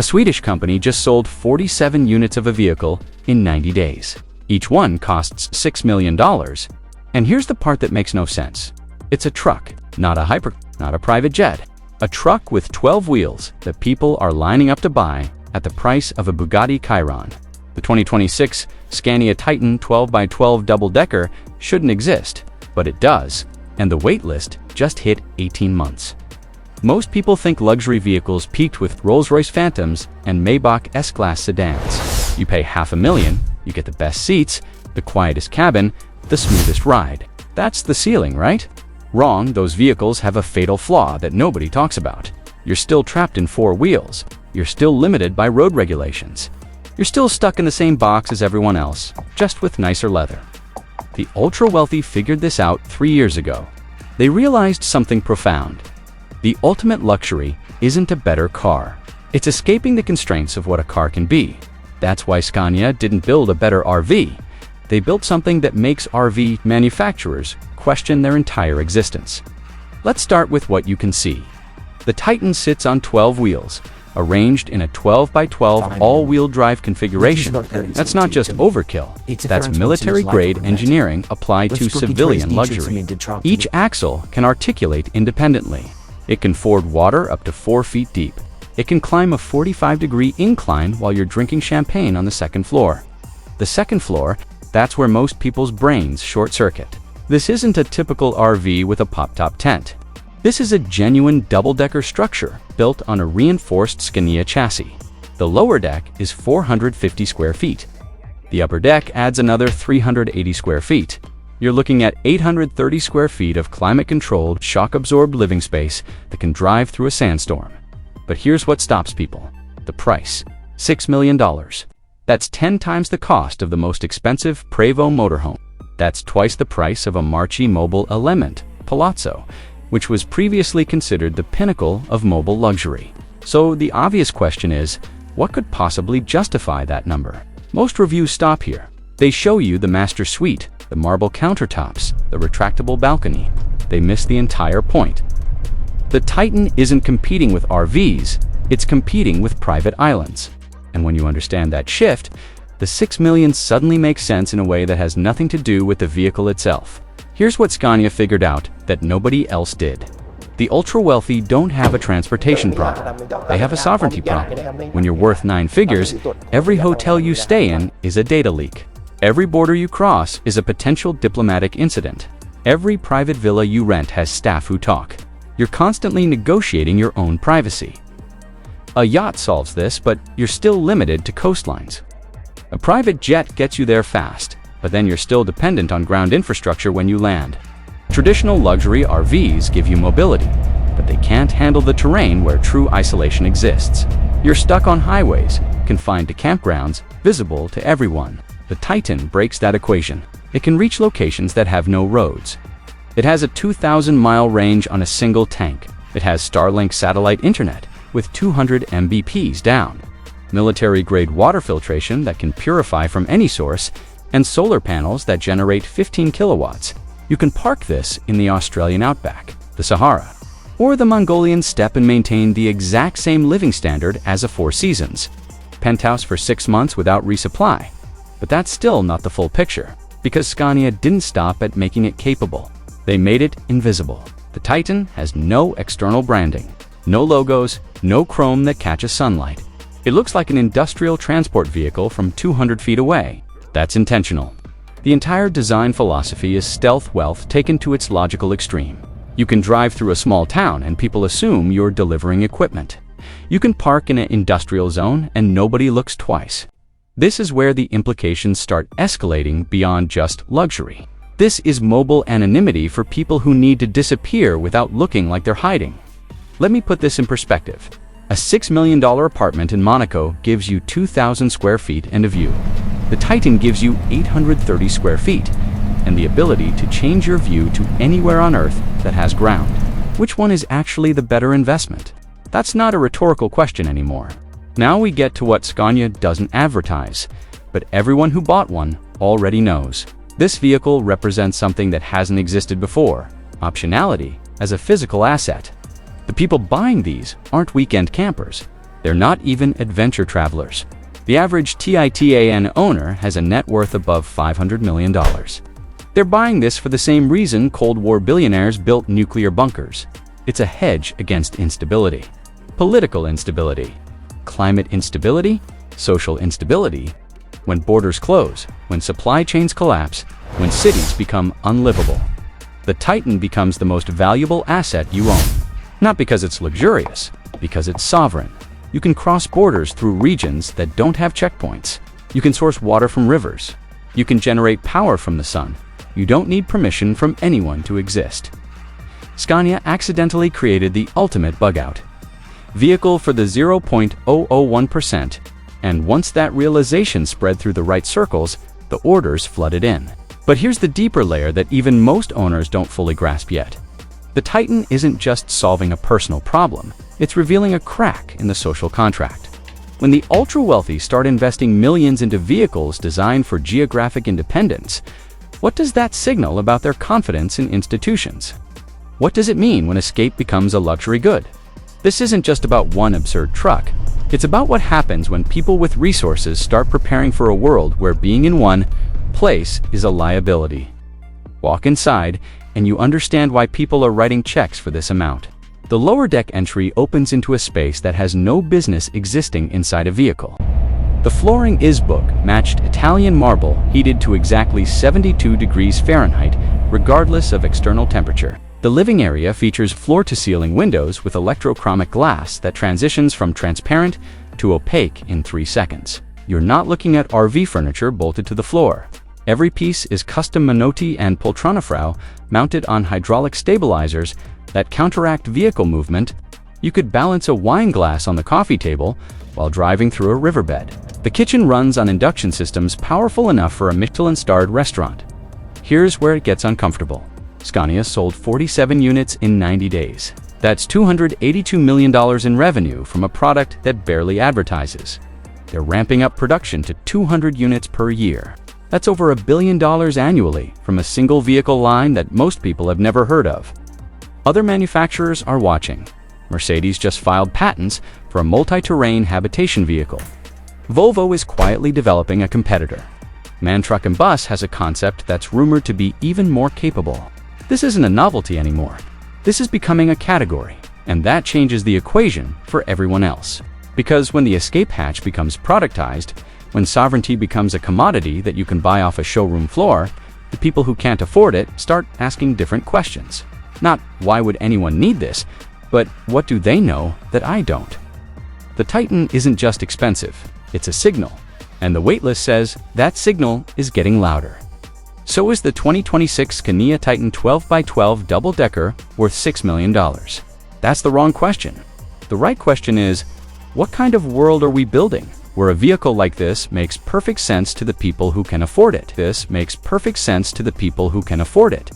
Swedish company just sold 47 units of a vehicle in 90 days. Each one costs $6 million. And here's the part that makes no sense. It's a truck, not a private jet. A truck with 12 wheels that people are lining up to buy at the price of a Bugatti Chiron. The 2026 Scania TITAN 12x12 double-decker shouldn't exist, but it does, and the wait list just hit 18 months. Most people think luxury vehicles peaked with Rolls-Royce Phantoms and Maybach S-Class sedans. You pay $500,000, you get the best seats, the quietest cabin, the smoothest ride. That's the ceiling, right? Wrong, those vehicles have a fatal flaw that nobody talks about. You're still trapped in four wheels. You're still limited by road regulations. You're still stuck in the same box as everyone else, just with nicer leather. The ultra-wealthy figured this out 3 years ago. They realized something profound. The ultimate luxury isn't a better car. It's escaping the constraints of what a car can be. That's why Scania didn't build a better RV. They built something that makes RV manufacturers question their entire existence. Let's start with what you can see. The Titan sits on 12 wheels, arranged in a 12x12 all-wheel drive configuration. That's not just overkill. That's military-grade engineering applied to civilian luxury. Each axle can articulate independently. It can ford water up to 4 feet deep. It can climb a 45-degree incline while you're drinking champagne on the second floor. The second floor, that's where most people's brains short-circuit. This isn't a typical RV with a pop-top tent. This is a genuine double-decker structure built on a reinforced Scania chassis. The lower deck is 450 square feet. The upper deck adds another 380 square feet. You're looking at 830 square feet of climate-controlled, shock-absorbed living space that can drive through a sandstorm. But here's what stops people: the price. $6 million. That's 10 times the cost of the most expensive Prevost motorhome. That's twice the price of a Marchi mobile element, Palazzo, which was previously considered the pinnacle of mobile luxury. So the obvious question is, what could possibly justify that number? Most reviews stop here. They show you the master suite, the marble countertops, the retractable balcony. They miss the entire point. The Titan isn't competing with RVs, it's competing with private islands. And when you understand that shift, the $6 million suddenly makes sense in a way that has nothing to do with the vehicle itself. Here's what Scania figured out that nobody else did. The ultra-wealthy don't have a transportation problem. They have a sovereignty problem. When you're worth 9 figures, every hotel you stay in is a data leak. Every border you cross is a potential diplomatic incident. Every private villa you rent has staff who talk. You're constantly negotiating your own privacy. A yacht solves this, but you're still limited to coastlines. A private jet gets you there fast, but then you're still dependent on ground infrastructure when you land. Traditional luxury RVs give you mobility, but they can't handle the terrain where true isolation exists. You're stuck on highways, confined to campgrounds, visible to everyone. The Titan breaks that equation. It can reach locations that have no roads. It has a 2,000-mile range on a single tank. It has Starlink satellite internet with 200 Mbps down, military-grade water filtration that can purify from any source, and solar panels that generate 15 kilowatts. You can park this in the Australian outback, the Sahara, or the Mongolian steppe and maintain the exact same living standard as a Four Seasons. Penthouse for 6 months without resupply. But that's still not the full picture, because Scania didn't stop at making it capable. They made it invisible. The Titan has no external branding, no logos, no chrome that catches sunlight. It looks like an industrial transport vehicle from 200 feet away. That's intentional. The entire design philosophy is stealth wealth taken to its logical extreme. You can drive through a small town and people assume you're delivering equipment. You can park in an industrial zone and nobody looks twice. This is where the implications start escalating beyond just luxury. This is mobile anonymity for people who need to disappear without looking like they're hiding. Let me put this in perspective. A $6 million apartment in Monaco gives you 2,000 square feet and a view. The Titan gives you 830 square feet and the ability to change your view to anywhere on Earth that has ground. Which one is actually the better investment? That's not a rhetorical question anymore. Now we get to what Scania doesn't advertise, but everyone who bought one already knows. This vehicle represents something that hasn't existed before: optionality as a physical asset. The people buying these aren't weekend campers. They're not even adventure travelers. The average TITAN owner has a net worth above $500 million. They're buying this for the same reason Cold War billionaires built nuclear bunkers. It's a hedge against instability. Political instability, climate instability, social instability, when borders close, when supply chains collapse, when cities become unlivable. The Titan becomes the most valuable asset you own. Not because it's luxurious, because it's sovereign. You can cross borders through regions that don't have checkpoints. You can source water from rivers. You can generate power from the sun. You don't need permission from anyone to exist. Scania accidentally created the ultimate bug-out vehicle for the 0.001%, and once that realization spread through the right circles, the orders flooded in. But here's the deeper layer that even most owners don't fully grasp yet. The Titan isn't just solving a personal problem, it's revealing a crack in the social contract. When the ultra-wealthy start investing millions into vehicles designed for geographic independence, what does that signal about their confidence in institutions? What does it mean when escape becomes a luxury good? This isn't just about one absurd truck. It's about what happens when people with resources start preparing for a world where being in one place is a liability. Walk inside, and you understand why people are writing checks for this amount. The lower deck entry opens into a space that has no business existing inside a vehicle. The flooring is book-matched Italian marble, heated to exactly 72 degrees Fahrenheit, regardless of external temperature. The living area features floor-to-ceiling windows with electrochromic glass that transitions from transparent to opaque in 3 seconds. You're not looking at RV furniture bolted to the floor. Every piece is custom Menotti and Poltronafrau mounted on hydraulic stabilizers that counteract vehicle movement. You could balance a wine glass on the coffee table while driving through a riverbed. The kitchen runs on induction systems powerful enough for a Michelin-starred restaurant. Here's where it gets uncomfortable. Scania sold 47 units in 90 days. That's $282 million in revenue from a product that barely advertises. They're ramping up production to 200 units per year. That's over $1 billion annually from a single vehicle line that most people have never heard of. Other manufacturers are watching. Mercedes just filed patents for a multi-terrain habitation vehicle. Volvo is quietly developing a competitor. MAN Truck & Bus has a concept that's rumored to be even more capable. This isn't a novelty anymore. This is becoming a category, and that changes the equation for everyone else. Because when the escape hatch becomes productized, when sovereignty becomes a commodity that you can buy off a showroom floor, the people who can't afford it start asking different questions. Not why would anyone need this, but what do they know that I don't? The Titan isn't just expensive, it's a signal. And the waitlist says that signal is getting louder. So is the 2026 Scania Titan 12x12 double-decker worth $6 million? That's the wrong question. The right question is, what kind of world are we building where a vehicle like this makes perfect sense to the people who can afford it? This makes perfect sense to the people who can afford it.